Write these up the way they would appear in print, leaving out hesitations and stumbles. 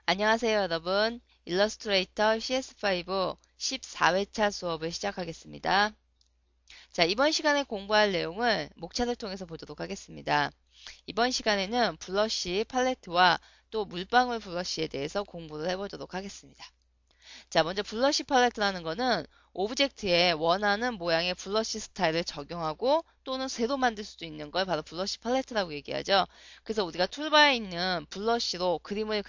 안녕하세요, 여러분. 일러스트레이터 CS5 14회차 수업을 시작하겠습니다. 자, 이번 시간에 공부할 내용을 목차를 통해서 보도록 하겠습니다. 이번 시간에는 블러쉬 팔레트와 또 물방울 블러쉬에 대해서 공부를 해보도록 하겠습니다. 자, 먼저 블러쉬 팔레트라는 거는 오브젝트에 원하는 모양의 블러쉬 스타일을 적용하고 또는 새로 만들 수도 있는 걸 바로 블러쉬 팔레트라고 얘기하죠. 그래서 우리가 툴바에 있는 블러쉬로 그림을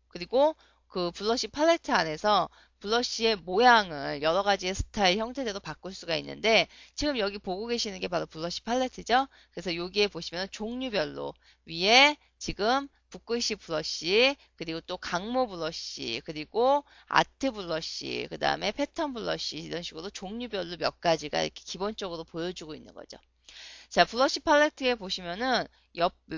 그리고 그 블러쉬 팔레트 안에서 블러쉬의 모양을 여러 가지의 스타일 형태대로 바꿀 수가 있는데 지금 여기 보고 계시는 게 바로 블러쉬 팔레트죠. 그래서 여기에 보시면 종류별로 위에 지금 붓글씨 브러쉬, 그리고 또 강모 브러쉬, 그리고 아트 브러쉬, 그 다음에 패턴 브러쉬 이런 식으로 종류별로 몇 가지가 이렇게 기본적으로 보여주고 있는 거죠. 자, 블러쉬 팔레트에 보시면은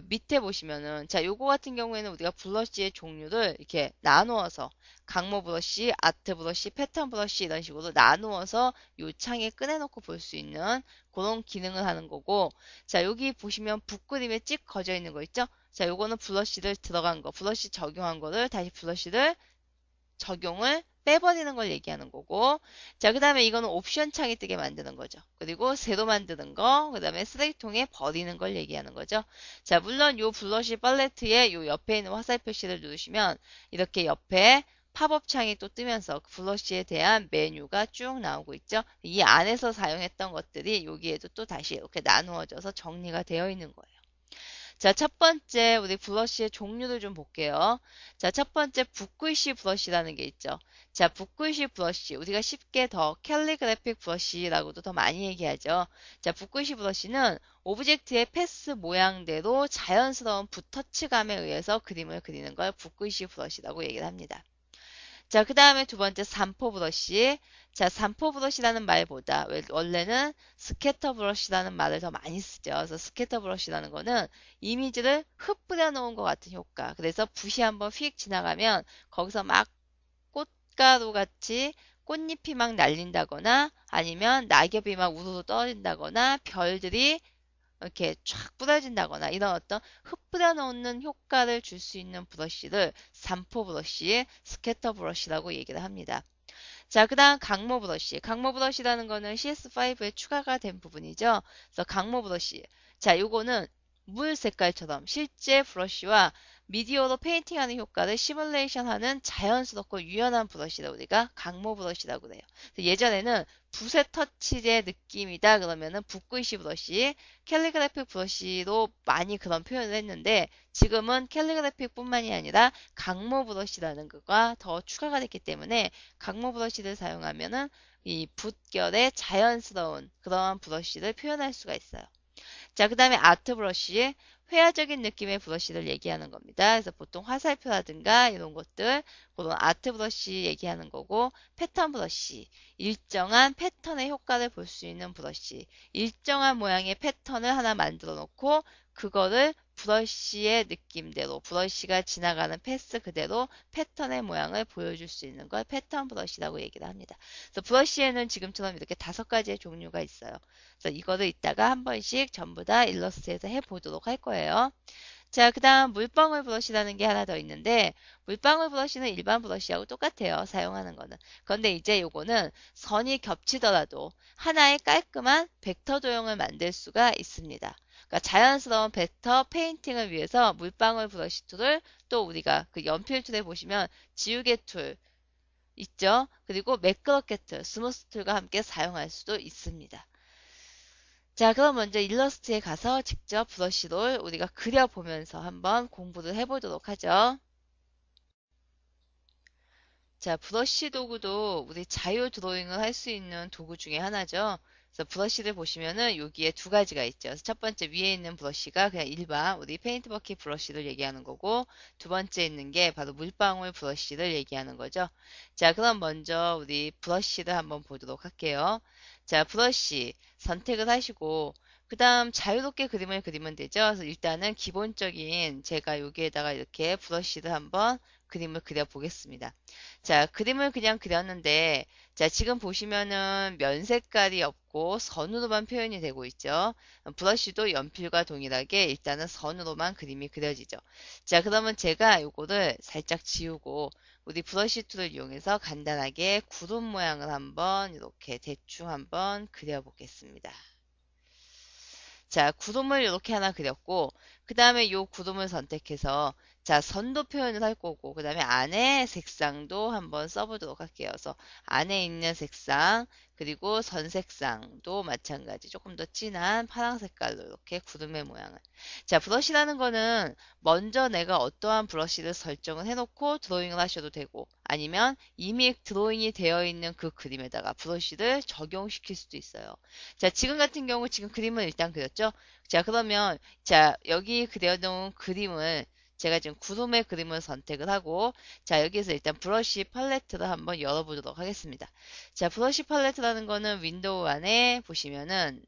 밑에 보시면은 자, 요거 같은 경우에는 우리가 블러쉬의 종류를 이렇게 나누어서 강모 브러쉬, 아트 브러쉬, 패턴 브러쉬 이런 식으로 나누어서 요 창에 꺼내놓고 볼 수 있는 그런 기능을 하는 거고 자, 여기 보시면 붓그림에 찍 거져 있는 거 있죠? 자, 요거는 블러쉬를 들어간 거, 블러쉬 적용한 거를 다시 블러쉬를 적용을 빼버리는 걸 얘기하는 거고 자, 그 다음에 이거는 옵션 창이 뜨게 만드는 거죠. 그리고 새로 만드는 거, 그 다음에 쓰레기통에 버리는 걸 얘기하는 거죠. 자, 물론 요 블러쉬 팔레트의 요 옆에 있는 화살 표시를 누르시면 이렇게 옆에 팝업 창이 또 뜨면서 블러쉬에 대한 메뉴가 쭉 나오고 있죠. 이 안에서 사용했던 것들이 여기에도 또 다시 이렇게 나누어져서 정리가 되어 있는 거예요. 자, 첫 번째 우리 브러쉬의 종류를 좀 볼게요. 자, 첫 번째 붓글씨 브러쉬라는 게 있죠. 자, 붓글씨 브러쉬 우리가 쉽게 더 캘리그래픽 브러쉬라고도 더 많이 얘기하죠. 자, 붓글씨 브러쉬는 오브젝트의 패스 모양대로 자연스러운 붓터치감에 의해서 그림을 그리는 걸 붓글씨 브러쉬라고 얘기를 합니다. 자, 그 다음에 두 번째 산포 브러쉬. 자, 산포 브러쉬라는 말보다 원래는 스캐터 브러쉬라는 말을 더 많이 쓰죠. 그래서 스캐터 브러쉬라는 거는 이미지를 흩뿌려 놓은 것 같은 효과. 그래서 붓이 한번 휙 지나가면 거기서 막 꽃가루 같이 꽃잎이 막 날린다거나 아니면 낙엽이 막 우르르 떨어진다거나 별들이 이렇게 쫙 뿌려진다거나 이런 어떤 흩뿌려 놓는 효과를 줄 수 있는 브러쉬를 산포 브러쉬, 스캐터 브러쉬라고 얘기를 합니다. 자, 그 다음 강모 브러쉬. 강모 브러쉬라는 거는 CS5에 추가가 된 부분이죠. 그래서 강모 브러쉬. 자, 요거는 물 색깔처럼 실제 브러쉬와 미디어로 페인팅하는 효과를 시뮬레이션하는 자연스럽고 유연한 브러쉬를 우리가 강모 브러쉬라고 그래요. 예전에는 붓의 터치의 느낌이다 그러면은 붓글씨 브러쉬, 캘리그래픽 브러쉬로 많이 그런 표현을 했는데 지금은 캘리그래픽 뿐만이 아니라 강모 브러쉬라는 거가 더 추가가 됐기 때문에 강모 브러쉬를 사용하면은 이 붓결의 자연스러운 그러한 브러쉬를 표현할 수가 있어요. 자, 그 다음에 아트 브러쉬, 회화적인 느낌의 브러쉬를 얘기하는 겁니다. 그래서 보통 화살표라든가 이런 것들, 그런 아트 브러쉬 얘기하는 거고, 패턴 브러쉬, 일정한 패턴의 효과를 볼 수 있는 브러쉬, 일정한 모양의 패턴을 하나 만들어 놓고, 그거를 브러쉬의 느낌대로, 브러쉬가 지나가는 패스 그대로 패턴의 모양을 보여줄 수 있는 걸 패턴 브러쉬라고 얘기를 합니다. 그래서 브러쉬에는 지금처럼 이렇게 5가지의 종류가 있어요. 그래서 이거를 이따가 한 번씩 전부 다 일러스트에서 해보도록 할 거예요. 자, 그 다음 물방울 브러쉬라는 게 하나 더 있는데 물방울 브러쉬는 일반 브러쉬하고 똑같아요. 사용하는 거는. 그런데 이제 요거는 선이 겹치더라도 하나의 깔끔한 벡터 도형을 만들 수가 있습니다. 그러니까 자연스러운 벡터 페인팅을 위해서 물방울 브러쉬 툴을 또 우리가 그 연필 툴에 보시면 지우개 툴 있죠. 그리고 매끄럽게 툴, 스무스 툴과 함께 사용할 수도 있습니다. 자, 그럼 먼저 일러스트에 가서 직접 브러쉬를 우리가 그려보면서 한번 공부를 해보도록 하죠. 자, 브러쉬 도구도 우리 자유 드로잉을 할 수 있는 도구 중에 하나죠. 그래서 브러쉬를 보시면은 여기에 2가지가 있죠. 그래서 첫 번째 위에 있는 브러쉬가 그냥 일반 우리 페인트 버킷 브러쉬를 얘기하는 거고 두 번째 있는 게 바로 물방울 브러쉬를 얘기하는 거죠. 자, 그럼 먼저 우리 브러쉬를 한번 보도록 할게요. 자, 브러쉬 선택을 하시고 그 다음 자유롭게 그림을 그리면 되죠. 그래서 일단은 기본적인 제가 여기에다가 이렇게 브러쉬를 한번 그림을 그려 보겠습니다. 자, 그림을 그냥 그렸는데, 자, 지금 보시면은 면 색깔이 없고 선으로만 표현이 되고 있죠. 브러쉬도 연필과 동일하게 일단은 선으로만 그림이 그려지죠. 자, 그러면 제가 요거를 살짝 지우고 우리 브러쉬 툴을 이용해서 간단하게 구름 모양을 한번 이렇게 대충 한번 그려보겠습니다. 자, 구름을 이렇게 하나 그렸고, 그 다음에 요 구름을 선택해서, 자, 선도 표현을 할 거고, 그 다음에 안에 색상도 한번 써보도록 할게요. 그래서 안에 있는 색상, 그리고 선 색상도 마찬가지 조금 더 진한 파란 색깔로 이렇게 구름의 모양을. 자, 브러쉬라는 거는 먼저 내가 어떠한 브러쉬를 설정을 해놓고 드로잉을 하셔도 되고, 아니면 이미 드로잉이 되어 있는 그 그림에다가 브러쉬를 적용시킬 수도 있어요. 자, 지금 같은 경우 지금 그림을 일단 그렸죠? 자, 그러면 자, 여기 그려놓은 그림을 제가 지금 구름의 그림을 선택을 하고 자, 여기에서 일단 브러쉬 팔레트를 한번 열어보도록 하겠습니다. 자, 브러쉬 팔레트라는 거는 윈도우 안에 보시면은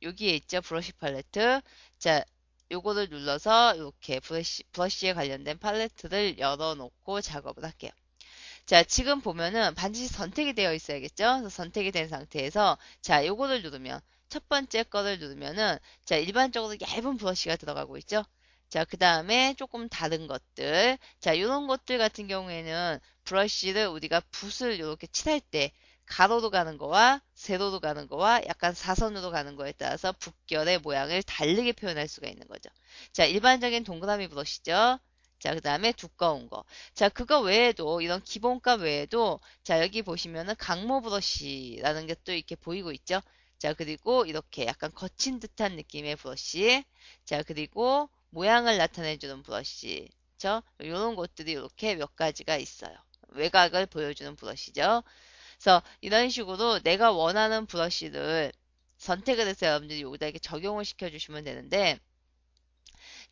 여기에 있죠? 브러쉬 팔레트. 자, 요거를 눌러서 이렇게 브러쉬에 관련된 팔레트를 열어놓고 작업을 할게요. 자, 지금 보면은 반드시 선택이 되어 있어야겠죠? 그래서 선택이 된 상태에서 자, 요거를 누르면 첫 번째 거를 누르면은 자, 일반적으로 얇은 브러쉬가 들어가고 있죠? 자, 그 다음에 조금 다른 것들. 자, 요런 것들 같은 경우에는 브러쉬를 우리가 붓을 이렇게 칠할 때 가로로 가는 거와 세로로 가는 거와 약간 사선으로 가는 거에 따라서 붓결의 모양을 다르게 표현할 수가 있는 거죠. 자, 일반적인 동그라미 브러쉬죠. 자, 그 다음에 두꺼운 거. 자, 그거 외에도, 이런 기본값 외에도, 자, 여기 보시면은 강모 브러쉬라는 게 또 이렇게 보이고 있죠? 자, 그리고 이렇게 약간 거친 듯한 느낌의 브러쉬. 자, 그리고 모양을 나타내주는 브러쉬. 그쵸? 이런 것들이 이렇게 몇 가지가 있어요. 외곽을 보여주는 브러쉬죠. 그래서 이런 식으로 내가 원하는 브러쉬를 선택을 해서 여러분들이 여기다 이렇게 적용을 시켜주시면 되는데,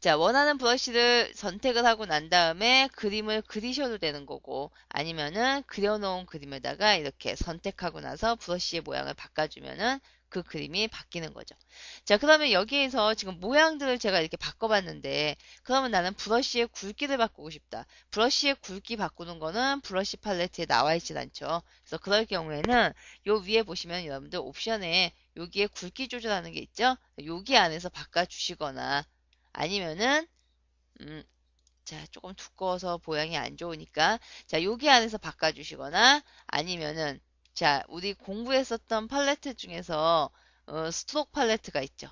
자, 원하는 브러쉬를 선택을 하고 난 다음에 그림을 그리셔도 되는 거고, 아니면은 그려놓은 그림에다가 이렇게 선택하고 나서 브러쉬의 모양을 바꿔주면은 그 그림이 바뀌는 거죠. 자, 그러면 여기에서 지금 모양들을 제가 이렇게 바꿔봤는데, 그러면 나는 브러쉬의 굵기를 바꾸고 싶다. 브러쉬의 굵기 바꾸는 거는 브러쉬 팔레트에 나와 있진 않죠. 그래서 그럴 경우에는 요 위에 보시면 여러분들 옵션에 여기에 굵기 조절하는 게 있죠? 여기 안에서 바꿔주시거나, 아니면은 음, 자, 조금 두꺼워서 모양이 안 좋으니까 자, 여기 안에서 바꿔주시거나 아니면은 자, 우리 공부했었던 팔레트 중에서 스트록 팔레트가 있죠.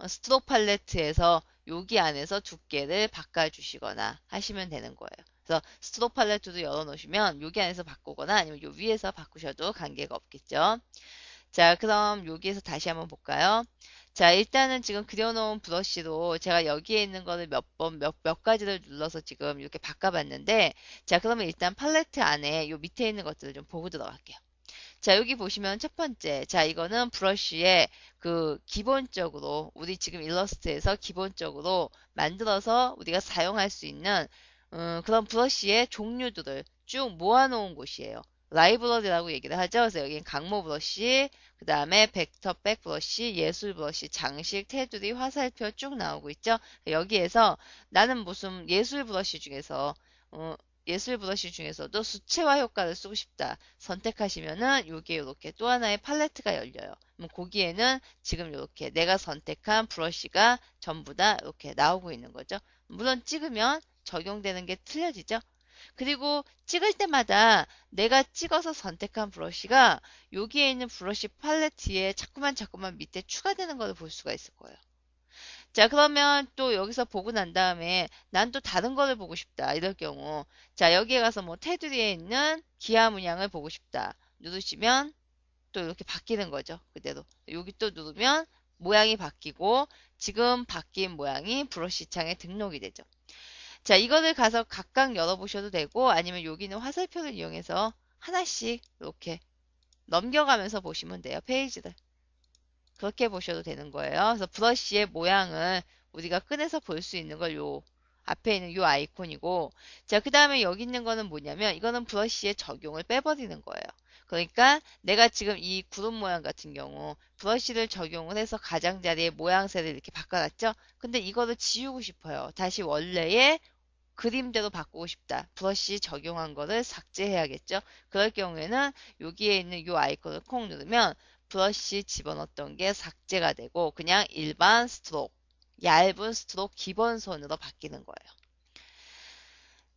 스트록 팔레트에서 여기 안에서 두께를 바꿔주시거나 하시면 되는 거예요. 그래서 스트록 팔레트도 열어놓으시면 여기 안에서 바꾸거나 아니면 요 위에서 바꾸셔도 관계가 없겠죠. 자, 그럼 여기에서 다시 한번 볼까요? 자, 일단은 지금 그려놓은 브러쉬로 제가 여기에 있는 거를 몇 가지를 눌러서 지금 이렇게 바꿔봤는데, 자, 그러면 일단 팔레트 안에 요 밑에 있는 것들을 좀 보고 들어갈게요. 자, 여기 보시면 첫 번째, 자, 이거는 브러쉬에 그 기본적으로, 우리 지금 일러스트에서 기본적으로 만들어서 우리가 사용할 수 있는 그런 브러쉬의 종류들을 쭉 모아놓은 곳이에요. 라이브러리라고 얘기를 하죠. 그래서 여기는 강모 브러쉬, 그 다음에 벡터 백 브러쉬, 예술 브러쉬, 장식, 테두리, 화살표 쭉 나오고 있죠. 여기에서 나는 무슨 예술 브러쉬 중에서 예술 브러쉬 중에서도 수채화 효과를 쓰고 싶다. 선택하시면은 여기에 이렇게 또 하나의 팔레트가 열려요. 그럼 거기에는 지금 이렇게 내가 선택한 브러쉬가 전부 다 이렇게 나오고 있는 거죠. 물론 찍으면 적용되는 게 틀려지죠. 그리고 찍을 때마다 내가 찍어서 선택한 브러쉬가 여기에 있는 브러쉬 팔레트에 자꾸만 밑에 추가되는 걸 볼 수가 있을 거예요. 자, 그러면 또 여기서 보고 난 다음에 난 또 다른 거를 보고 싶다. 이럴 경우. 자, 여기에 가서 뭐 테두리에 있는 기하 문양을 보고 싶다. 누르시면 또 이렇게 바뀌는 거죠. 그대로. 여기 또 누르면 모양이 바뀌고 지금 바뀐 모양이 브러쉬 창에 등록이 되죠. 자, 이거를 가서 각각 열어보셔도 되고 아니면 여기는 화살표를 이용해서 하나씩 이렇게 넘겨가면서 보시면 돼요. 페이지를. 그렇게 보셔도 되는 거예요. 그래서 브러쉬의 모양을 우리가 꺼내서 볼 수 있는 걸 요 앞에 있는 요 아이콘이고 자, 그 다음에 여기 있는 거는 뭐냐면 이거는 브러쉬의 적용을 빼버리는 거예요. 그러니까 내가 지금 이 구름 모양 같은 경우 브러쉬를 적용을 해서 가장자리에 모양새를 이렇게 바꿔놨죠? 근데 이거를 지우고 싶어요. 다시 원래의 그림대로 바꾸고 싶다. 브러쉬 적용한 거를 삭제해야겠죠? 그럴 경우에는 여기에 있는 이 아이콘을 콕 누르면 브러쉬 집어넣었던 게 삭제가 되고 그냥 일반 스트로크, 얇은 스트로크 기본선으로 바뀌는 거예요.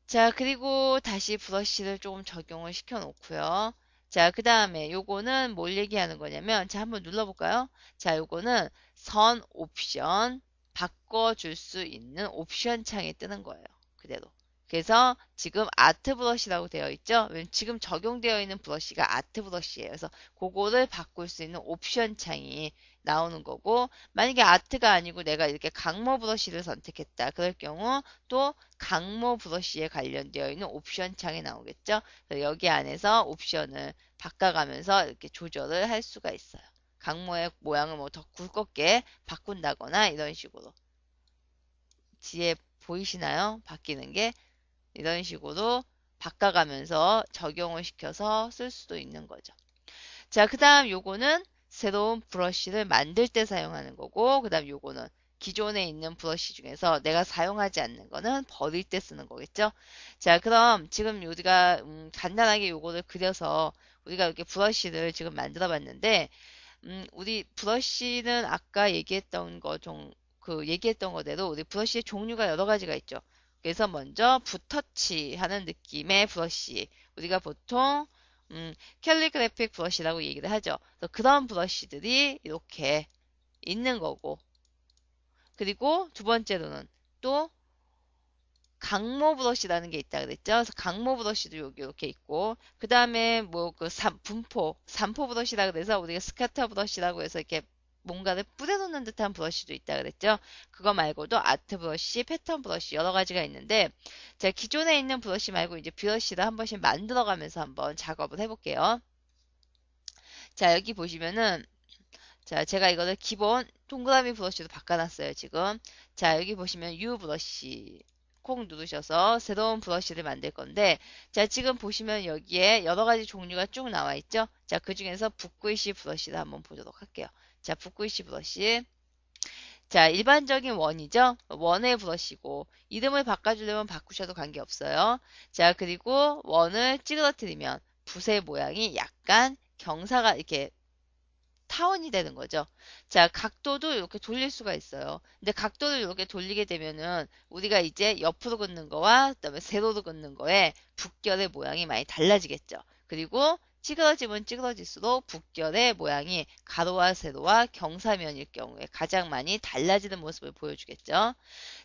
자, 그리고 다시 브러쉬를 조금 적용을 시켜 놓고요. 자, 그 다음에 요거는 뭘 얘기하는 거냐면, 자, 한번 눌러볼까요? 자, 요거는 선 옵션, 바꿔줄 수 있는 옵션 창이 뜨는 거예요. 그대로. 그래서 지금 아트 브러쉬라고 되어 있죠? 지금 적용되어 있는 브러쉬가 아트 브러쉬예요. 그래서 그거를 바꿀 수 있는 옵션 창이 나오는 거고, 만약에 아트가 아니고 내가 이렇게 강모 브러쉬를 선택했다. 그럴 경우 또 강모 브러쉬에 관련되어 있는 옵션 창이 나오겠죠. 그래서 여기 안에서 옵션을 바꿔가면서 이렇게 조절을 할 수가 있어요. 강모의 모양을 뭐 더 굵게 바꾼다거나 이런 식으로. 뒤에 보이시나요? 바뀌는 게 이런 식으로 바꿔가면서 적용을 시켜서 쓸 수도 있는 거죠. 자, 그 다음 요거는 새로운 브러쉬를 만들 때 사용하는 거고, 그 다음 요거는 기존에 있는 브러쉬 중에서 내가 사용하지 않는 거는 버릴 때 쓰는 거겠죠. 자, 그럼 지금 우리가 간단하게 요거를 그려서 우리가 이렇게 브러쉬를 지금 만들어 봤는데, 우리 브러쉬는 아까 얘기했던 얘기했던 거대로 우리 브러쉬의 종류가 여러 가지가 있죠. 그래서 먼저 붓터치 하는 느낌의 브러쉬. 우리가 보통 캘리그래픽 브러쉬라고 얘기를 하죠. 그래서 그런 브러쉬들이 이렇게 있는 거고. 그리고 두 번째로는 또 강모 브러쉬라는 게 있다 그랬죠. 그래서 강모 브러쉬도 여기 이렇게 있고, 그 다음에 뭐 그 산포 브러쉬라 그래서 우리가 스카터 브러쉬라고 해서 이렇게 뭔가를 뿌려놓는 듯한 브러쉬도 있다 그랬죠. 그거 말고도 아트 브러쉬, 패턴 브러쉬 여러 가지가 있는데, 자, 기존에 있는 브러쉬 말고 이제 브러쉬를 한 번씩 만들어가면서 한번 작업을 해볼게요. 자, 여기 보시면은 자, 제가 이거를 기본 동그라미 브러쉬로 바꿔놨어요, 지금. 자, 여기 보시면 U 브러쉬 콕 누르셔서 새로운 브러쉬를 만들 건데, 자, 지금 보시면 여기에 여러 가지 종류가 쭉 나와 있죠? 자, 그 중에서 붓글씨 브러쉬를 한번 보도록 할게요. 자, 붓글씨 브러쉬. 자, 일반적인 원이죠? 원의 브러쉬고, 이름을 바꿔주려면 바꾸셔도 관계없어요. 자, 그리고 원을 찌그러뜨리면 붓의 모양이 약간 경사가 이렇게 타원이 되는 거죠. 자, 각도도 이렇게 돌릴 수가 있어요. 근데 각도를 이렇게 돌리게 되면은 우리가 이제 옆으로 긋는 거와 그다음에 세로로 긋는 거에 붓결의 모양이 많이 달라지겠죠. 그리고 찌그러지면 찌그러질수록 붓결의 모양이 가로와 세로와 경사면일 경우에 가장 많이 달라지는 모습을 보여주겠죠.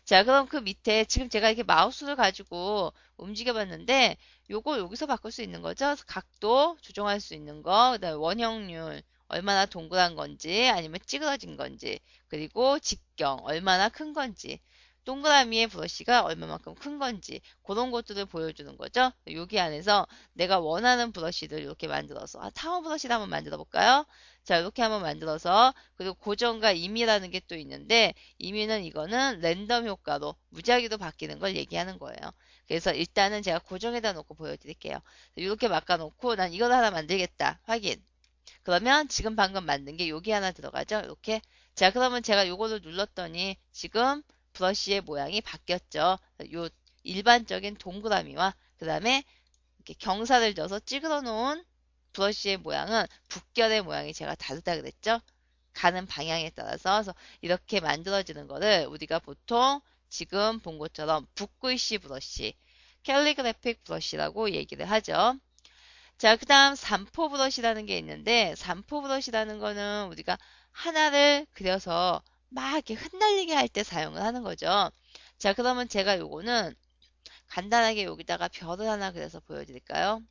자, 그럼 그 밑에 지금 제가 이렇게 마우스를 가지고 움직여 봤는데 요거 여기서 바꿀 수 있는 거죠. 각도 조정할 수 있는 거, 그다음에 원형률 얼마나 동그란 건지 아니면 찌그러진 건지 그리고 직경 얼마나 큰 건지 동그라미의 브러쉬가 얼마만큼 큰 건지 그런 것들을 보여주는 거죠. 여기 안에서 내가 원하는 브러쉬를 이렇게 만들어서 타워 브러쉬를 한번 만들어 볼까요? 자, 이렇게 한번 만들어서 그리고 고정과 임의라는 게 또 있는데 임의는 이거는 랜덤 효과로 무작위로 바뀌는 걸 얘기하는 거예요. 그래서 일단은 제가 고정에다 놓고 보여드릴게요. 이렇게 바꿔놓고 난 이걸 하나 만들겠다. 확인. 그러면 지금 방금 만든 게 여기 하나 들어가죠. 이렇게. 자, 그러면 제가 요거를 눌렀더니 지금 브러쉬의 모양이 바뀌었죠. 요 일반적인 동그라미와 그 다음에 이렇게 경사를 줘서 찌그러 놓은 브러쉬의 모양은 붓결의 모양이 제가 다르다 그랬죠. 가는 방향에 따라서 그래서 이렇게 만들어지는 거를 우리가 보통 지금 본 것처럼 붓글씨 브러쉬, 캘리그래픽 브러쉬라고 얘기를 하죠. 자, 그 다음 산포 브러쉬라는 게 있는데 산포 브러쉬라는 거는 우리가 하나를 그려서 막 이렇게 흩날리게 할 때 사용을 하는 거죠. 자, 그러면 제가 요거는 간단하게 여기다가 별을 하나 그려서 보여드릴까요?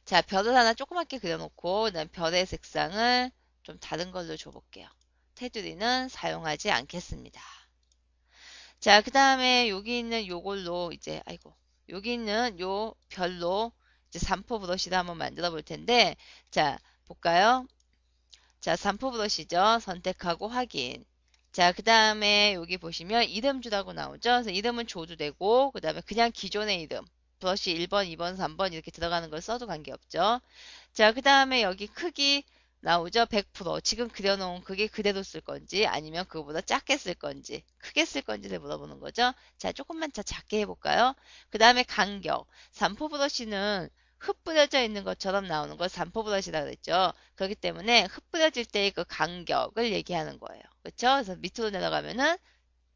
자, 별을 하나 조그맣게 그려놓고 그다음 별의 색상을 좀 다른 걸로 줘볼게요. 테두리는 사용하지 않겠습니다. 자, 그 다음에 여기 있는 요걸로 이제 아이고 여기 있는 요 별로 이제 산포 브러쉬를 한번 만들어 볼 텐데 자, 볼까요? 자, 산포 브러쉬죠. 선택하고 확인. 자, 그 다음에 여기 보시면 이름 주라고 나오죠. 그래서 이름은 줘도 되고 그 다음에 그냥 기존의 이름 브러쉬 1번, 2번, 3번 이렇게 들어가는 걸 써도 관계없죠. 자, 그 다음에 여기 크기 나오죠? 100%. 지금 그려놓은 크기 그대로 쓸 건지 아니면 그거보다 작게 쓸 건지 크게 쓸 건지를 물어보는 거죠. 자, 조금만 더 작게 해볼까요? 그 다음에 간격. 산포 브러쉬는 흙 뿌려져 있는 것처럼 나오는 걸 산포 브러쉬라 그랬죠. 그렇기 때문에 흙 뿌려질 때의 그 간격을 얘기하는 거예요. 그렇죠? 그래서 밑으로 내려가면은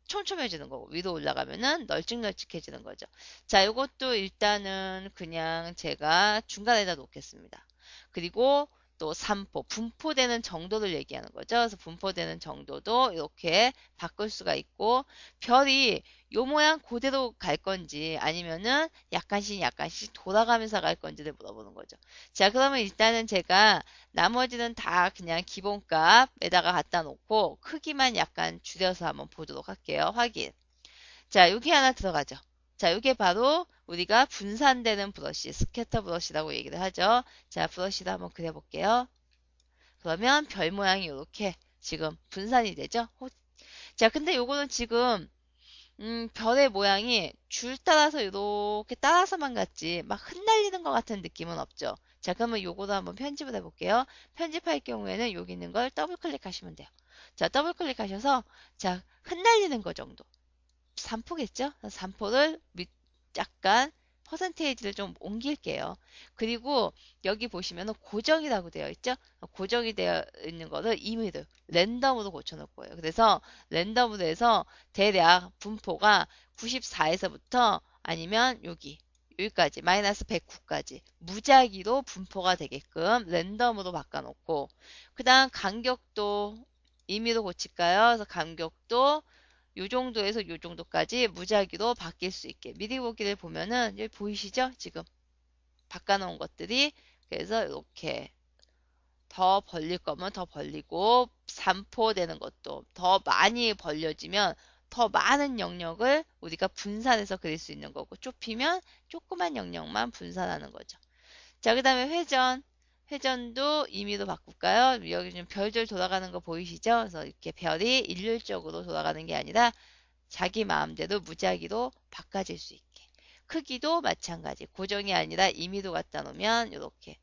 촘촘해지는 거고 위로 올라가면은 널찍널찍해지는 거죠. 자, 이것도 일단은 그냥 제가 중간에다 놓겠습니다. 그리고 또 산포, 분포되는 정도를 얘기하는 거죠. 그래서 분포되는 정도도 이렇게 바꿀 수가 있고 별이 요 모양 그대로 갈 건지 아니면은 약간씩 약간씩 돌아가면서 갈 건지를 물어보는 거죠. 자, 그러면 일단은 제가 나머지는 다 그냥 기본값에다가 갖다 놓고 크기만 약간 줄여서 한번 보도록 할게요. 확인. 자, 여기 하나 들어가죠. 자, 이게 바로 우리가 분산되는 브러쉬, 스캐터 브러쉬라고 얘기를 하죠. 자, 브러쉬도 한번 그려볼게요. 그러면 별 모양이 이렇게 지금 분산이 되죠. 자, 근데 요거는 지금 별의 모양이 줄 따라서 이렇게 따라서만 갔지 막 흩날리는 것 같은 느낌은 없죠. 자, 그러면 요거도 한번 편집을 해볼게요. 편집할 경우에는 여기 있는 걸 더블 클릭하시면 돼요. 자, 더블 클릭하셔서 자, 흩날리는 거 정도. 3포겠죠? 3포를 약간 퍼센테이지를 좀 옮길게요. 그리고 여기 보시면 고정이라고 되어 있죠? 고정이 되어 있는 거를 임의로 랜덤으로 고쳐놓을 거예요. 그래서 랜덤으로 해서 대략 분포가 94에서부터 아니면 여기까지 마이너스 109까지 무작위로 분포가 되게끔 랜덤으로 바꿔놓고 그 다음 간격도 임의로 고칠까요? 그래서 간격도 요 정도에서 요 정도까지 무작위로 바뀔 수 있게 미리 보기를 보면은 여기 보이시죠? 지금 바꿔놓은 것들이 그래서 이렇게 더 벌릴 거면 더 벌리고 산포되는 것도 더 많이 벌려지면 더 많은 영역을 우리가 분산해서 그릴 수 있는 거고 좁히면 조그만 영역만 분산하는 거죠. 자, 그 다음에 회전도 임의로 바꿀까요? 여기 좀 별들 돌아가는 거 보이시죠? 그래서 이렇게 별이 일률적으로 돌아가는 게 아니라 자기 마음대로 무작위로 바꿔질 수 있게. 크기도 마찬가지. 고정이 아니라 임의로 갖다 놓으면 이렇게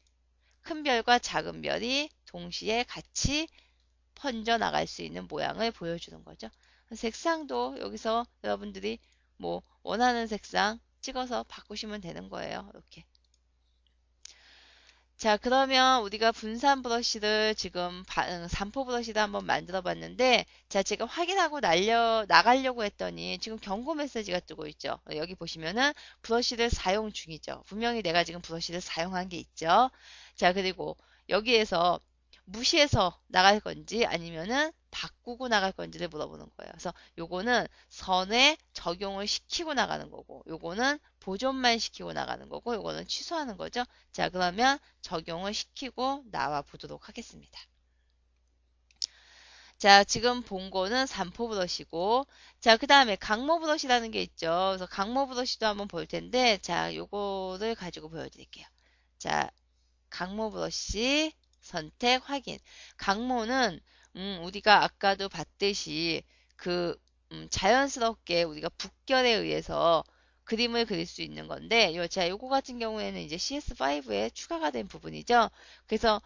큰 별과 작은 별이 동시에 같이 번져 나갈 수 있는 모양을 보여주는 거죠. 색상도 여기서 여러분들이 뭐 원하는 색상 찍어서 바꾸시면 되는 거예요. 이렇게. 자, 그러면 우리가 분산 브러쉬를 지금 산포 브러쉬도 한번 만들어 봤는데, 자, 제가 확인하고 나가려고 했더니 지금 경고 메시지가 뜨고 있죠. 여기 보시면은 브러쉬를 사용 중이죠. 분명히 내가 지금 브러쉬를 사용한 게 있죠. 자, 그리고 여기에서 무시해서 나갈 건지 아니면은 바꾸고 나갈 건지를 물어보는 거예요. 그래서 요거는 선에 적용을 시키고 나가는 거고, 요거는 보존만 시키고 나가는 거고, 요거는 취소하는 거죠. 자, 그러면 적용을 시키고 나와 보도록 하겠습니다. 자, 지금 본 거는 산포 브러쉬고, 자, 그 다음에 강모 브러쉬라는 게 있죠. 그래서 강모 브러쉬도 한번 볼 텐데, 자, 요거를 가지고 보여드릴게요. 자, 강모 브러쉬 선택 확인. 강모는 우리가 아까도 봤듯이 그 자연스럽게 우리가 북결에 의해서 그림을 그릴 수 있는 건데 자, 요거 같은 경우에는 이제 CS5에 추가가 된 부분이죠. 그래서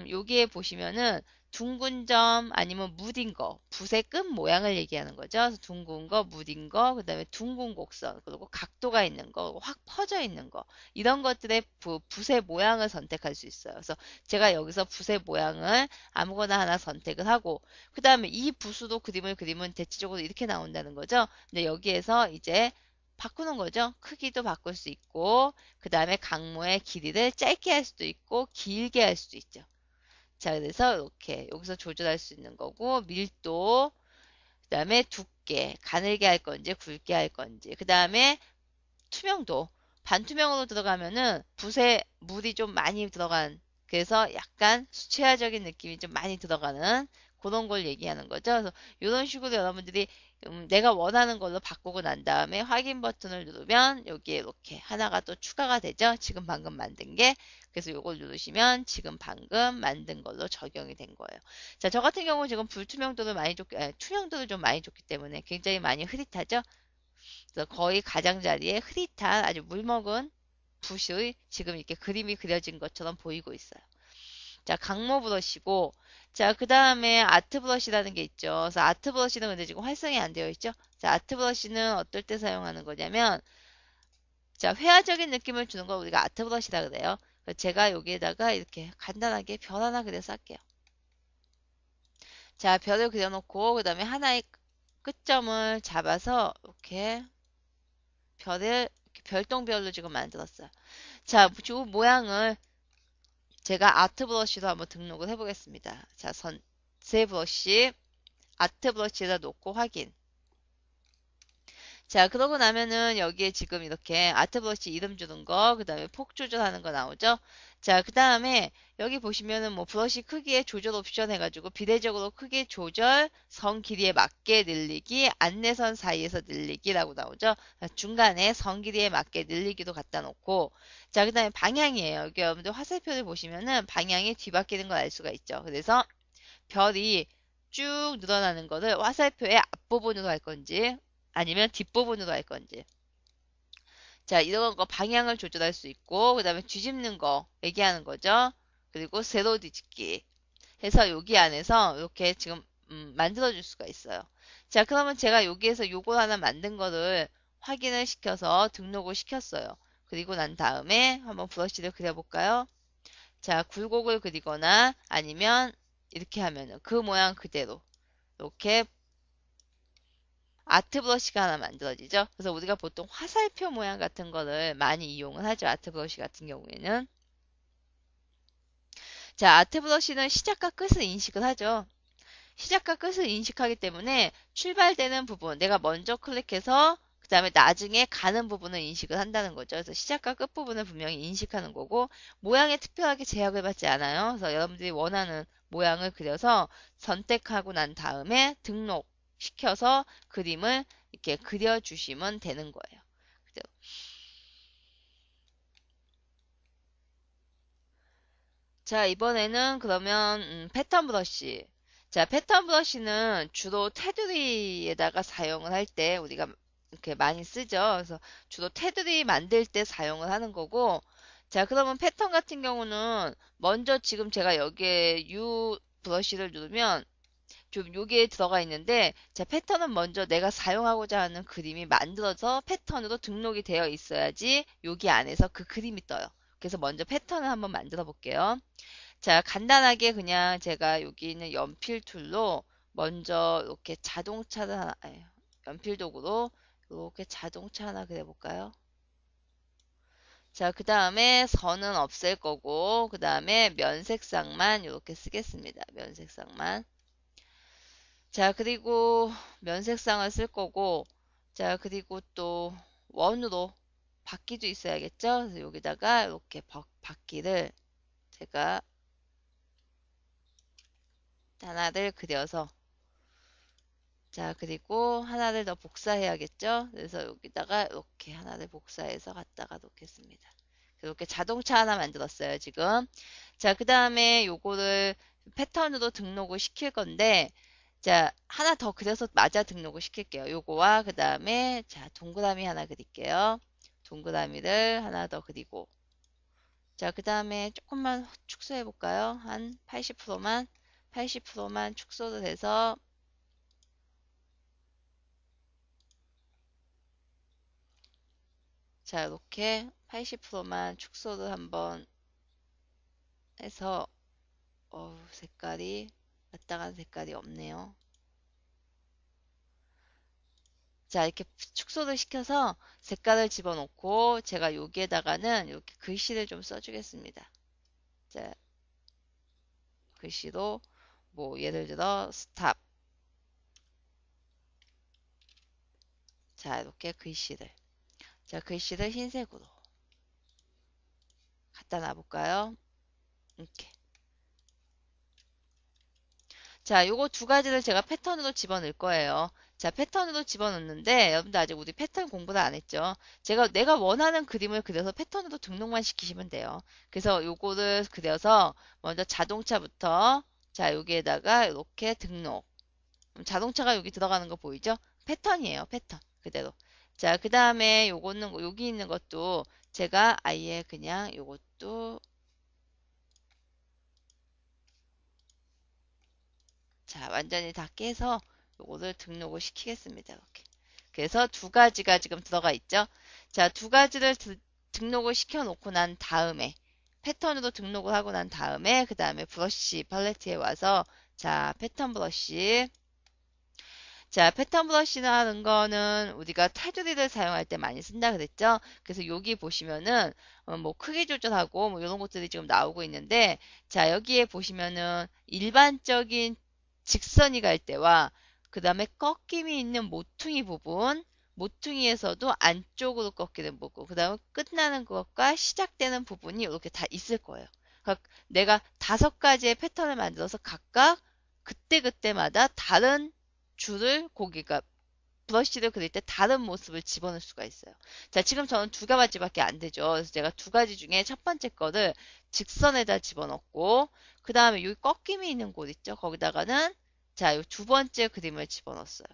여기에 보시면은 둥근 점 아니면 무딘 거, 붓의 끝 모양을 얘기하는 거죠. 그래서 둥근 거, 무딘 거, 그다음에 둥근 곡선, 그리고 각도가 있는 거, 확 퍼져 있는 거 이런 것들의 붓의 모양을 선택할 수 있어요. 그래서 제가 여기서 붓의 모양을 아무거나 하나 선택을 하고 그 다음에 이 붓으로 그림을 그리면 대체적으로 이렇게 나온다는 거죠. 근데 여기에서 이제 바꾸는 거죠. 크기도 바꿀 수 있고 그 다음에 강모의 길이를 짧게 할 수도 있고 길게 할 수도 있죠. 자, 그래서 이렇게 여기서 조절할 수 있는 거고 밀도 그 다음에 두께 가늘게 할 건지 굵게 할 건지 그 다음에 투명도 반투명으로 들어가면은 붓에 물이 좀 많이 들어간 그래서 약간 수채화적인 느낌이 좀 많이 들어가는 그런 걸 얘기하는 거죠. 그래서 이런 식으로 여러분들이 내가 원하는 걸로 바꾸고 난 다음에 확인 버튼을 누르면 여기에 이렇게 하나가 또 추가가 되죠. 지금 방금 만든 게. 그래서 이걸 누르시면 지금 방금 만든 걸로 적용이 된 거예요. 자, 저 같은 경우 지금 불투명도를 많이 줬기, 투명도를 좀 많이 줬기 때문에 굉장히 많이 흐릿하죠. 그래서 거의 가장자리에 흐릿한 아주 물먹은 붓이 지금 이렇게 그림이 그려진 것처럼 보이고 있어요. 자, 강모 브러쉬고, 자, 그 다음에 아트 브러쉬라는 게 있죠. 그래서 아트 브러쉬는 근데 지금 활성이 안 되어 있죠. 자, 아트 브러쉬는 어떨 때 사용하는 거냐면, 자, 회화적인 느낌을 주는 걸 우리가 아트 브러쉬라 그래요. 그래서 제가 여기에다가 이렇게 간단하게 별 하나 그려서 할게요. 자, 별을 그려놓고, 그 다음에 하나의 끝점을 잡아서, 이렇게 별을, 이렇게 별똥별로 지금 만들었어요. 자, 이 모양을 제가 아트 브러쉬로 한번 등록을 해보겠습니다. 자, 새 브러쉬, 아트 브러쉬에다 놓고 확인. 자, 그러고 나면은 여기에 지금 이렇게 아트 브러쉬 이름 주는 거, 그 다음에 폭 조절하는 거 나오죠? 자, 그 다음에 여기 보시면은 뭐 브러쉬 크기의 조절 옵션 해가지고 비례적으로 크기 조절, 선 길이에 맞게 늘리기, 안내선 사이에서 늘리기라고 나오죠? 중간에 선 길이에 맞게 늘리기도 갖다 놓고, 자, 그 다음에 방향이에요. 여기 여러분들 화살표를 보시면은 방향이 뒤바뀌는 걸 알 수가 있죠. 그래서 별이 쭉 늘어나는 거를 화살표의 앞부분으로 할 건지, 아니면 뒷부분으로 할 건지. 자, 이런 거 방향을 조절할 수 있고, 그 다음에 뒤집는 거 얘기하는 거죠. 그리고 세로 뒤집기 해서 여기 안에서 이렇게 지금 만들어 줄 수가 있어요. 자, 그러면 제가 여기에서 요걸 하나 만든 거를 확인을 시켜서 등록을 시켰어요. 그리고 난 다음에 한번 브러쉬를 그려볼까요? 자, 굴곡을 그리거나 아니면 이렇게 하면은 그 모양 그대로 이렇게 아트 브러쉬가 하나 만들어지죠. 그래서 우리가 보통 화살표 모양 같은 거를 많이 이용을 하죠. 아트 브러쉬 같은 경우에는. 자, 아트 브러쉬는 시작과 끝을 인식을 하죠. 시작과 끝을 인식하기 때문에 출발되는 부분, 내가 먼저 클릭해서 그 다음에 나중에 가는 부분을 인식을 한다는 거죠. 그래서 시작과 끝 부분을 분명히 인식하는 거고, 모양에 특별하게 제약을 받지 않아요. 그래서 여러분들이 원하는 모양을 그려서 선택하고 난 다음에 등록시켜서 그림을 이렇게 그려주시면 되는 거예요. 자, 이번에는 그러면 패턴 브러쉬. 자, 패턴 브러쉬는 주로 테두리에다가 사용을 할 때 우리가 이렇게 많이 쓰죠. 그래서 주로 테두리 만들 때 사용을 하는 거고, 자, 그러면 패턴 같은 경우는 먼저 지금 제가 여기에 U 브러쉬를 누르면 좀 여기에 들어가 있는데, 자, 패턴은 먼저 내가 사용하고자 하는 그림이 만들어서 패턴으로 등록이 되어 있어야지 여기 안에서 그 그림이 떠요. 그래서 먼저 패턴을 한번 만들어 볼게요. 자, 간단하게 그냥 제가 여기 있는 연필 툴로 먼저 이렇게 자동차를 하나, 연필 도구로 이렇게 자동차 하나 그려볼까요? 자, 그 다음에 선은 없앨 거고, 그 다음에 면색상만 이렇게 쓰겠습니다. 면색상만. 자, 그리고 면색상을 쓸 거고, 자, 그리고 또 원으로 바퀴도 있어야겠죠? 그래서 여기다가 이렇게 바퀴를 제가 하나를 그려서, 자, 그리고 하나를 더 복사해야겠죠? 그래서 여기다가 이렇게 하나를 복사해서 갖다가 놓겠습니다. 이렇게 자동차 하나 만들었어요, 지금. 자, 그 다음에 요거를 패턴으로 등록을 시킬 건데, 자, 하나 더 그려서 맞아 등록을 시킬게요. 요거와 그 다음에, 자, 동그라미 하나 그릴게요. 동그라미를 하나 더 그리고, 자, 그 다음에 조금만 축소해 볼까요? 한 80%만, 80%만 축소를 해서, 자, 이렇게 80%만 축소를 한번 해서, 색깔이, 마땅한 색깔이 없네요. 자, 이렇게 축소를 시켜서 색깔을 집어넣고, 제가 여기에다가는 이렇게 글씨를 좀 써주겠습니다. 자, 글씨로, 뭐, 예를 들어, 스탑. 자, 이렇게 글씨를. 자, 글씨를 흰색으로 갖다 놔볼까요? 이렇게. 자, 요거 두 가지를 제가 패턴으로 집어넣을 거예요. 자, 패턴으로 집어넣는데, 여러분들 아직 우리 패턴 공부를 안 했죠? 내가 원하는 그림을 그려서 패턴으로 등록만 시키시면 돼요. 그래서 요거를 그려서 먼저 자동차부터, 자, 여기에다가 이렇게 등록. 자동차가 여기 들어가는 거 보이죠? 패턴이에요, 패턴. 그대로. 자, 그 다음에 요거는, 여기 있는 것도 제가 아예 그냥 요것도, 자, 완전히 다 깨서 요거를 등록을 시키겠습니다. 이렇게. 그래서 두 가지가 지금 들어가 있죠. 자, 두 가지를 등록을 시켜 놓고 난 다음에, 패턴으로 등록을 하고 난 다음에, 그 다음에 브러쉬 팔레트에 와서, 자, 패턴 브러쉬. 자, 패턴 브러쉬라는 거는 우리가 테두리를 사용할 때 많이 쓴다 그랬죠? 그래서 여기 보시면은 뭐 크기 조절하고 뭐 이런 것들이 지금 나오고 있는데, 자, 여기에 보시면은 일반적인 직선이 갈 때와 그 다음에 꺾임이 있는 모퉁이 부분, 모퉁이에서도 안쪽으로 꺾이는 부분, 그 다음에 끝나는 것과 시작되는 부분이 이렇게 다 있을 거예요. 그러니까 내가 5가지의 패턴을 만들어서 각각 그때그때마다 다른 줄을 고기가 브러쉬를 그릴 때 다른 모습을 집어넣을 수가 있어요. 자, 지금 저는 두 가지밖에 안 되죠. 그래서 제가 두 가지 중에 첫 번째 거를 직선에다 집어넣고, 그 다음에 여기 꺾임이 있는 곳 있죠. 거기다가는 자, 이 두 번째 그림을 집어넣었어요.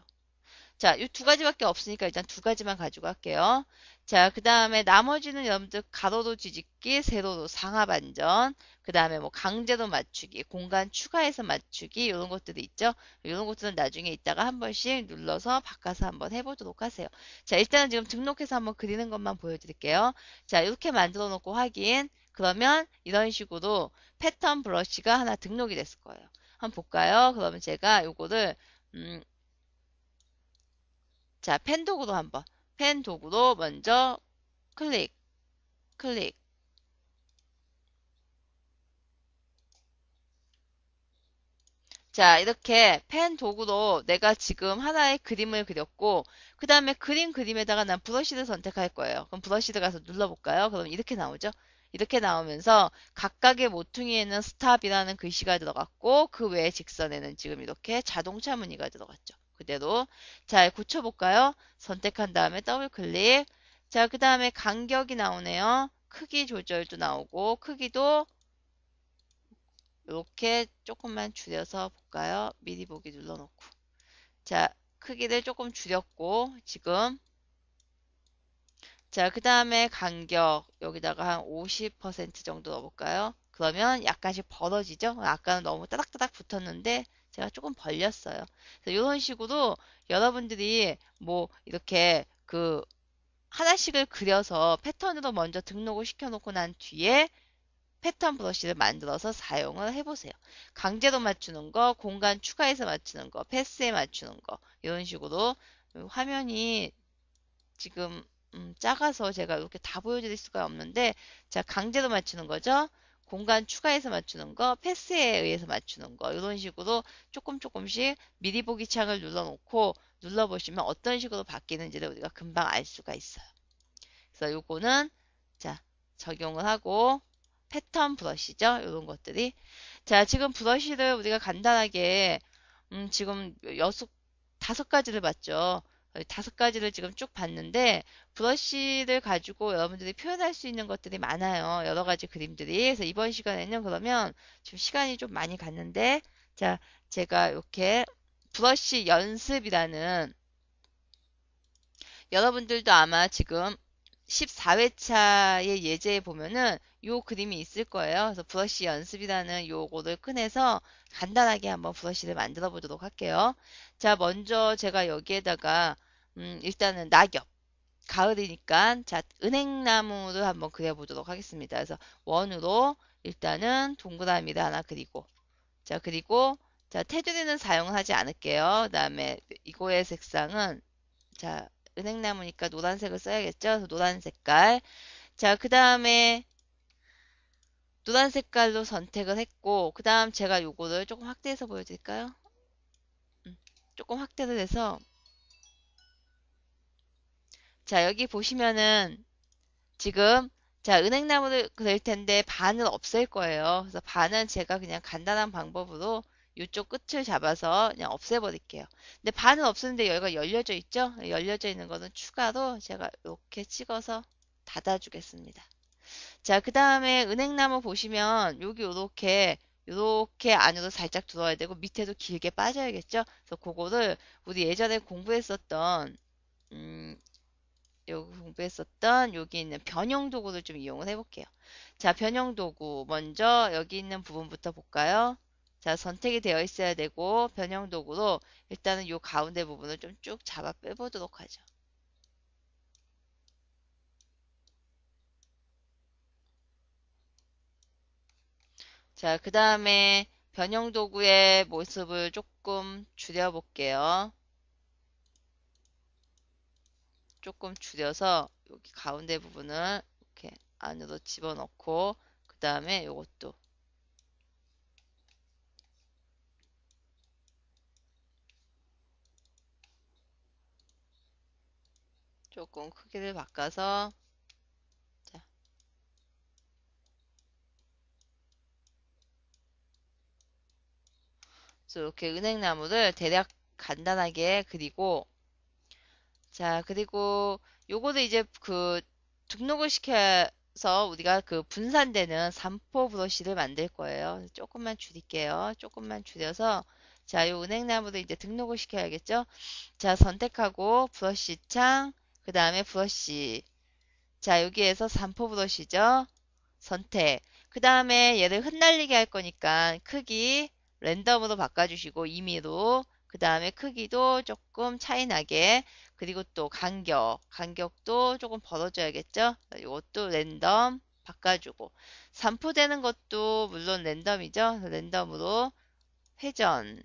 자, 이 두 가지밖에 없으니까 일단 두 가지만 가지고 할게요. 자, 그 다음에 나머지는 여러분들 가로로 뒤집기, 세로로 상하 반전, 그 다음에 뭐 강제로 맞추기, 공간 추가해서 맞추기 이런 것들이 있죠. 이런 것들은 나중에 이따가 한 번씩 눌러서 바꿔서 한번 해보도록 하세요. 자, 일단은 지금 등록해서 한번 그리는 것만 보여드릴게요. 자, 이렇게 만들어 놓고 확인. 그러면 이런 식으로 패턴 브러쉬가 하나 등록이 됐을 거예요. 한번 볼까요? 그러면 제가 요거를 자, 펜 도구로 한번. 펜 도구로 먼저 클릭, 클릭. 자, 이렇게 펜 도구로 내가 지금 하나의 그림을 그렸고, 그 다음에 그림에다가 난 브러쉬를 선택할 거예요. 그럼 브러쉬를 가서 눌러볼까요? 그럼 이렇게 나오죠? 이렇게 나오면서 각각의 모퉁이에는 스탑이라는 글씨가 들어갔고, 그 외에 직선에는 지금 이렇게 자동차 무늬가 들어갔죠. 그대로. 자, 고쳐볼까요? 선택한 다음에 더블 클릭. 자, 그 다음에 간격이 나오네요. 크기 조절도 나오고, 크기도 이렇게 조금만 줄여서 볼까요? 미리 보기 눌러놓고. 자, 크기를 조금 줄였고, 지금. 자, 그 다음에 간격, 여기다가 한 50% 정도 넣어볼까요? 그러면 약간씩 벌어지죠? 아까는 너무 따닥따닥 붙었는데, 제가 조금 벌렸어요. 그래서 이런 식으로 여러분들이 뭐, 이렇게 하나씩을 그려서 패턴으로 먼저 등록을 시켜놓고 난 뒤에 패턴 브러쉬를 만들어서 사용을 해보세요. 강제로 맞추는 거, 공간 추가해서 맞추는 거, 패스에 맞추는 거 이런 식으로 화면이 지금 작아서 제가 이렇게 다 보여드릴 수가 없는데 자 강제로 맞추는 거죠. 공간 추가해서 맞추는 거, 패스에 의해서 맞추는 거 이런 식으로 조금씩 미리 보기 창을 눌러놓고 눌러보시면 어떤 식으로 바뀌는지를 우리가 금방 알 수가 있어요. 그래서 요거는 자 적용을 하고 패턴 브러쉬죠. 이런 것들이. 자, 지금 브러쉬를 우리가 간단하게, 지금 5가지를 봤죠. 5가지를 지금 쭉 봤는데, 브러쉬를 가지고 여러분들이 표현할 수 있는 것들이 많아요. 여러 가지 그림들이. 그래서 이번 시간에는 그러면 지금 시간이 좀 많이 갔는데, 자, 제가 이렇게 브러쉬 연습이라는 여러분들도 아마 지금 14회차의 예제에 보면은 요 그림이 있을 거예요. 그래서 브러쉬 연습이라는 요거를 꺼내서 간단하게 한번 브러쉬를 만들어 보도록 할게요. 자, 먼저 제가 여기에다가 일단은 낙엽, 가을이니까 자, 은행나무를 한번 그려보도록 하겠습니다. 그래서 원으로 일단은 동그라미를 하나 그리고 자, 그리고 자, 테두리는 사용을 하지 않을게요. 그 다음에 이거의 색상은 자, 은행나무니까 노란색을 써야겠죠? 그래서 노란 색깔. 자, 그 다음에 노란 색깔로 선택을 했고, 그 다음 제가 요거를 조금 확대해서 보여드릴까요? 조금 확대를 해서, 자, 여기 보시면은 지금, 자, 은행나무를 그릴 텐데 반을 없앨 거예요. 그래서 반은 제가 그냥 간단한 방법으로 이쪽 끝을 잡아서 그냥 없애버릴게요. 근데 반은 없었는데 여기가 열려져 있죠? 열려져 있는 거는 추가로 제가 이렇게 찍어서 닫아주겠습니다. 자, 그 다음에 은행나무 보시면 여기 요렇게 안으로 살짝 들어와야 되고 밑에도 길게 빠져야겠죠? 그래서 그거를 우리 예전에 공부했었던 음, 여기 공부했었던 여기 있는 변형 도구를 좀 이용을 해볼게요. 자, 변형 도구 먼저 여기 있는 부분부터 볼까요? 자, 선택이 되어 있어야 되고 변형 도구로 일단은 요 가운데 부분을 좀 쭉 잡아 빼보도록 하죠. 자, 그 다음에 변형 도구의 모습을 조금 줄여볼게요. 조금 줄여서 여기 가운데 부분을 이렇게 안으로 집어넣고 그 다음에 요것도 조금 크기를 바꿔서 자, 그래서 이렇게 은행나무를 대략 간단하게 그리고 자, 그리고 요거를 이제 그 등록을 시켜서 우리가 그 분산되는 삼포 브러쉬를 만들 거예요. 조금만 줄일게요. 조금만 줄여서 자, 요 은행나무를 이제 등록을 시켜야겠죠? 자, 선택하고 브러쉬 창, 그 다음에 브러쉬. 자, 여기에서 삼포 브러쉬죠? 선택. 그 다음에 얘를 흩날리게 할 거니까 크기 랜덤으로 바꿔주시고 임의로 그 다음에 크기도 조금 차이 나게 그리고 또 간격도 조금 벌어줘야겠죠? 이것도 랜덤 바꿔주고 산포되는 것도 물론 랜덤이죠? 랜덤으로 회전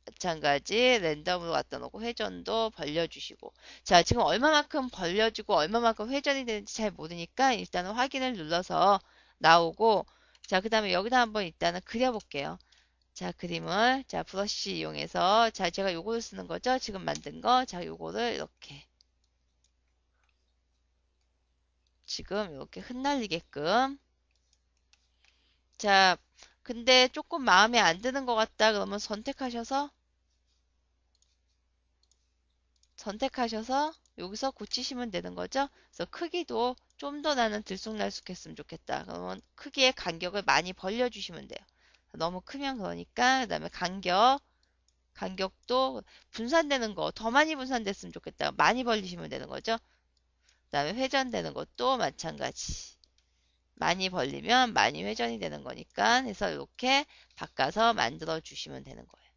마찬가지 랜덤으로 갖다 놓고 회전도 벌려주시고 자 지금 얼마만큼 벌려주고 얼마만큼 회전이 되는지 잘 모르니까 일단은 확인을 눌러서 나오고 자 그 다음에 여기다 한번 일단은 그려볼게요. 자 그림을 자 브러쉬 이용해서 자 제가 요거를 쓰는 거죠. 지금 만든 거 자 요거를 이렇게 지금 이렇게 흩날리게끔 자 근데 조금 마음에 안 드는 것 같다 그러면 선택하셔서 여기서 고치시면 되는 거죠. 그래서 크기도 좀 더 나는 들쑥날쑥했으면 좋겠다. 그러면 크기의 간격을 많이 벌려주시면 돼요. 너무 크면 그러니까 그다음에 간격도 분산되는 거 더 많이 분산됐으면 좋겠다. 많이 벌리시면 되는 거죠. 그다음에 회전되는 것도 마찬가지. 많이 벌리면 많이 회전이 되는 거니까 해서 이렇게 바꿔서 만들어 주시면 되는 거예요.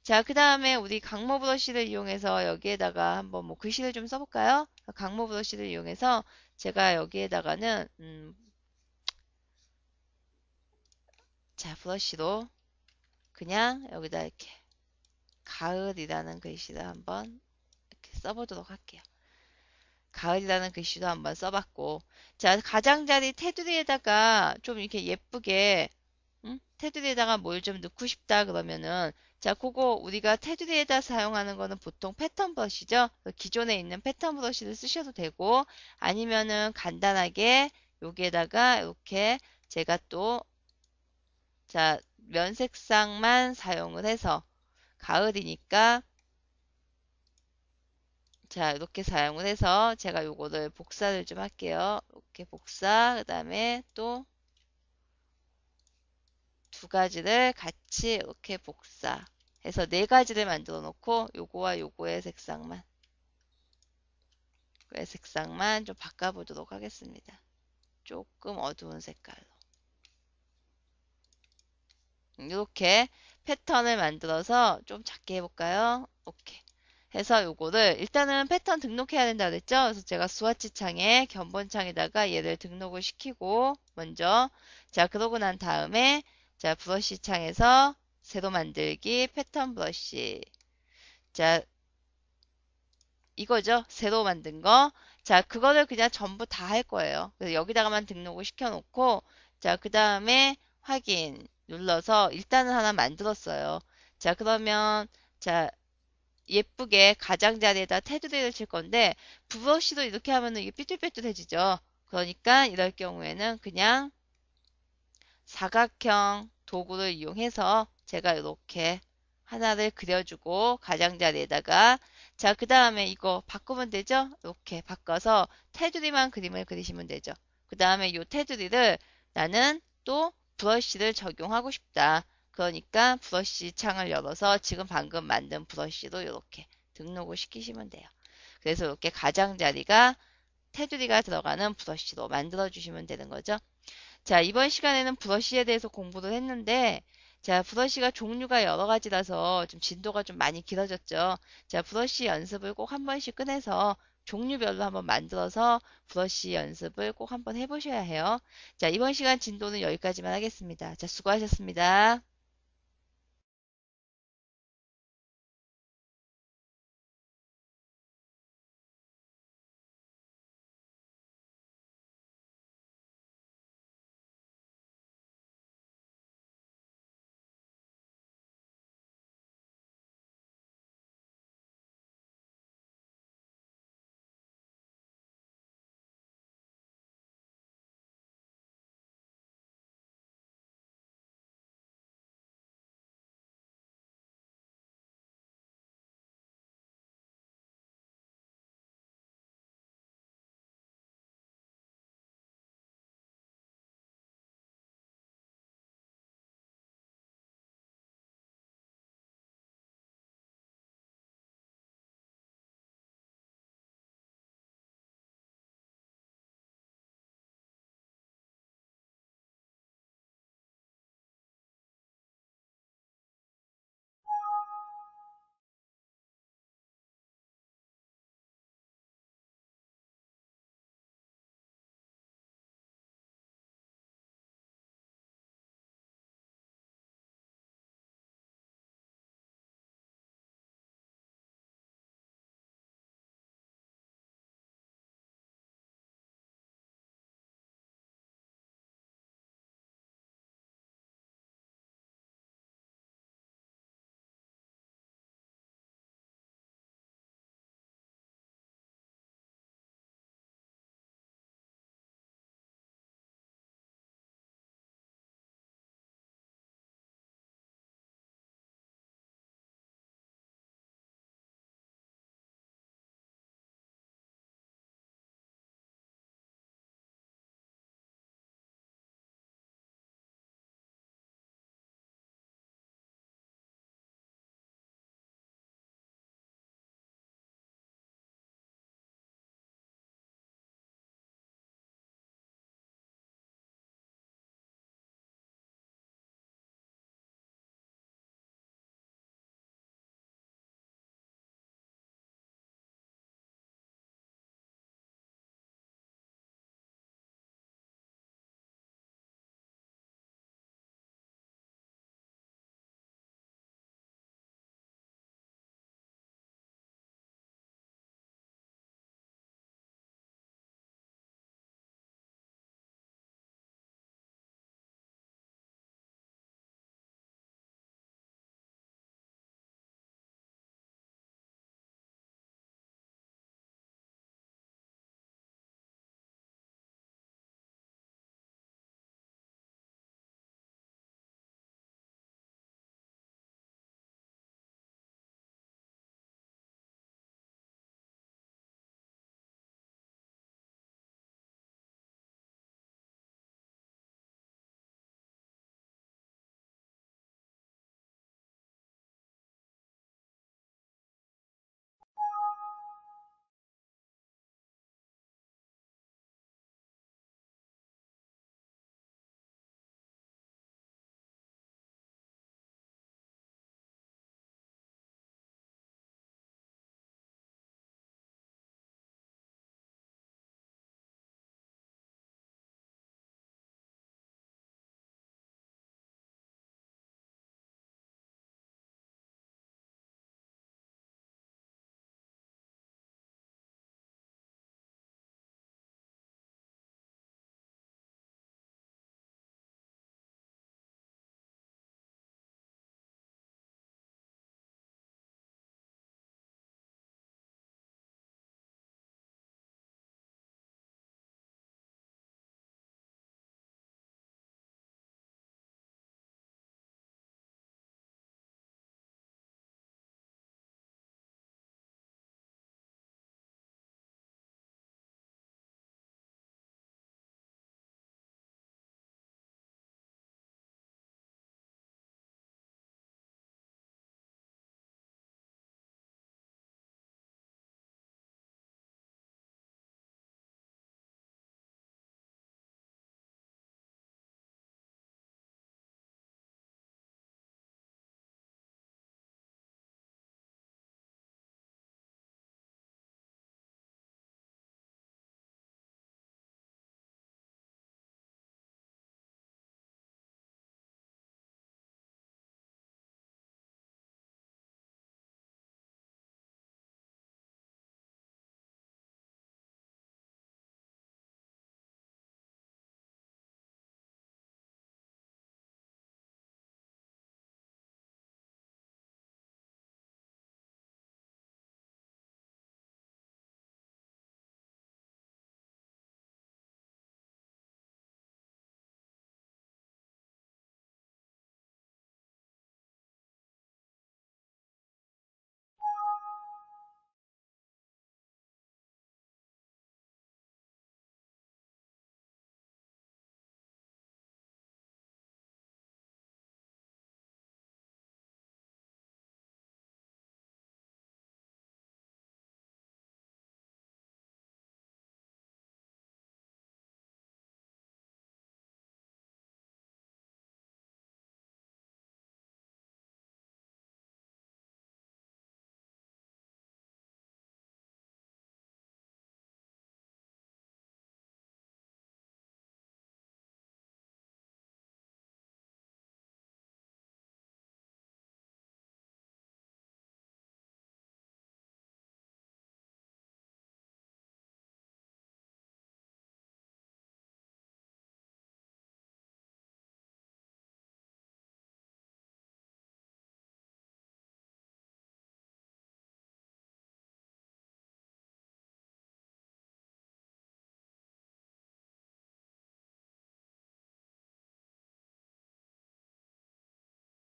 자, 그 다음에 우리 강모 브러쉬를 이용해서 여기에다가 한번 뭐 글씨를 좀 써볼까요? 강모 브러쉬를 이용해서 제가 여기에다가는 자, 브러쉬로 그냥 여기다 이렇게 가을이라는 글씨를 한번 이렇게 써보도록 할게요. 가을이라는 글씨도 한번 써봤고 자, 가장자리 테두리에다가 좀 이렇게 예쁘게 테두리에다가 뭘 좀 넣고 싶다 그러면은 자 그거 우리가 테두리에다 사용하는 거는 보통 패턴 브러쉬죠. 기존에 있는 패턴 브러쉬를 쓰셔도 되고 아니면은 간단하게 여기에다가 이렇게 제가 또 자 면색상만 사용을 해서 가을이니까 자 이렇게 사용을 해서 제가 요거를 복사를 좀 할게요. 이렇게 복사 그 다음에 또 두 가지를 같이 이렇게 복사해서 네 가지를 만들어 놓고 요거와 요거의 색상만 좀 바꿔보도록 하겠습니다. 조금 어두운 색깔로 이렇게 패턴을 만들어서 좀 작게 해볼까요? 오케이. 해서 요거를 일단은 패턴 등록해야 된다 그랬죠? 그래서 제가 스와치 창에 견본창에다가 얘를 등록을 시키고 먼저 자 그러고 난 다음에 자 브러쉬 창에서 새로 만들기 패턴 브러쉬 자 이거죠. 새로 만든 거. 자 그거를 그냥 전부 다 할 거예요. 그래서 여기다가만 등록을 시켜 놓고 자 그 다음에 확인 눌러서 일단은 하나 만들었어요. 자 그러면 자 예쁘게 가장자리에다 테두리를 칠 건데 브러쉬도 이렇게 하면은 이게 삐뚤빼뚤해지죠. 그러니까 이럴 경우에는 그냥 사각형 도구를 이용해서 제가 이렇게 하나를 그려주고 가장자리에다가 자 그 다음에 이거 바꾸면 되죠? 이렇게 바꿔서 테두리만 그림을 그리시면 되죠. 그 다음에 이 테두리를 나는 또 브러쉬를 적용하고 싶다. 그러니까 브러쉬 창을 열어서 지금 방금 만든 브러쉬로 이렇게 등록을 시키시면 돼요. 그래서 이렇게 가장자리가 테두리가 들어가는 브러쉬로 만들어 주시면 되는 거죠. 자, 이번 시간에는 브러쉬에 대해서 공부를 했는데, 자, 브러쉬가 종류가 여러 가지라서 좀 진도가 좀 많이 길어졌죠. 자, 브러쉬 연습을 꼭 한 번씩 꺼내서 종류별로 한번 만들어서 브러쉬 연습을 꼭 한번 해보셔야 해요. 자, 이번 시간 진도는 여기까지만 하겠습니다. 자, 수고하셨습니다.